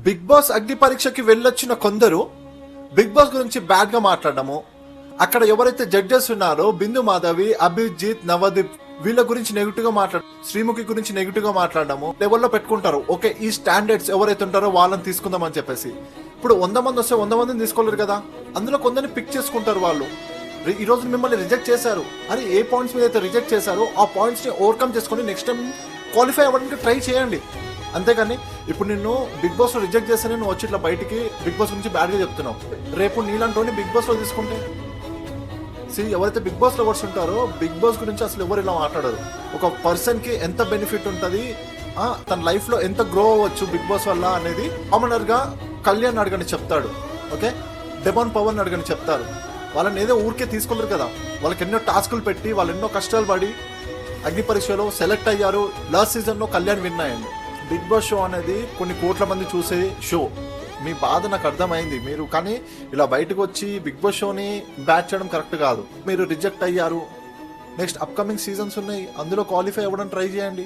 Big boss అగ్ని పరీక్షకి వెళ్ళొచ్చిన కొందరు బిగ్ బాస్ గురించి బ్యాడ్ గా మాట్లాడము, అక్కడ ఎవరైతే జడ్జెస్ ఉన్నారో బిందు మాధవి, అభిజిత్, నవదీప్ వీళ్ళ గురించి నెగిటివ్ గా మాట్లాడడం, శ్రీముఖి గురించి నెగిటివ్ గా మాట్లాడము లెవెల్లో పెట్టుకుంటారు. ఓకే, ఈ స్టాండర్డ్స్ ఎవరైతే ఉంటారో వాళ్ళని తీసుకుందాం అని చెప్పేసి. ఇప్పుడు 100 మంది వస్తే 100 మందిని తీసుకోలేరు కదా, అందులో కొందరిని పిక్ చేసుకుంటారు వాళ్ళు. ఈ రోజు మిమ్మల్ని రిజెక్ట్ చేశారు అని ఏ పాయింట్స్ మీద అయితే రిజెక్ట్ చేశారో ఆ పాయింట్స్ ని ఓవర్కమ్ చేసుకుని నెక్స్ట్ టైం క్వాలిఫై అవ్వడానికి ట్రై చేయండి. అంతేగాని ఇప్పుడు నిన్ను బిగ్ బాస్ లో రిజెక్ట్ చేస్తే నువ్వు వచ్చి ఇట్లా బయటికి బిగ్ బాస్ గురించి బ్యాడ్ గా చెప్తున్నావు, రేపు నీలాంటి బిగ్ బాస్ లో తీసుకుంటే ఎవరైతే బిగ్ బాస్ లవర్స్ ఉంటారో బిగ్ బాస్ గురించి అసలు ఎవరు ఇలా మాట్లాడరు. ఒక పర్సన్ కి ఎంత బెనిఫిట్ ఉంటుంది, తన లైఫ్ లో ఎంత గ్రో అవ్వచ్చు బిగ్ బాస్ వల్ల అనేది కామనర్ గా కళ్యాణ్ అడగని చెప్తాడు. ఓకే, డెమాన్ పవన్ అడగని చెప్తారు. వాళ్ళని ఏదో ఊరికే తీసుకోలేరు కదా, వాళ్ళకి ఎన్నో టాస్కులు పెట్టి వాళ్ళు ఎన్నో కష్టాలు పడి అగ్ని పరీక్షలో సెలెక్ట్ అయ్యారు. లాస్ట్ సీజన్ లో కళ్యాణ్ విన్ అయ్యండి. బిగ్ బాస్ షో అనేది కొన్ని కోట్ల మంది చూసే షో. మీ బాధ నాకు అర్థమైంది. మీరు కానీ ఇలా బయటకు వచ్చి బిగ్ బాస్ షోని బ్యాట్ చేయడం కరెక్ట్ కాదు. మీరు రిజెక్ట్ అయ్యారు, నెక్స్ట్ అప్కమింగ్ సీజన్స్ ఉన్నాయి, అందులో క్వాలిఫై అవ్వడం ట్రై చేయండి.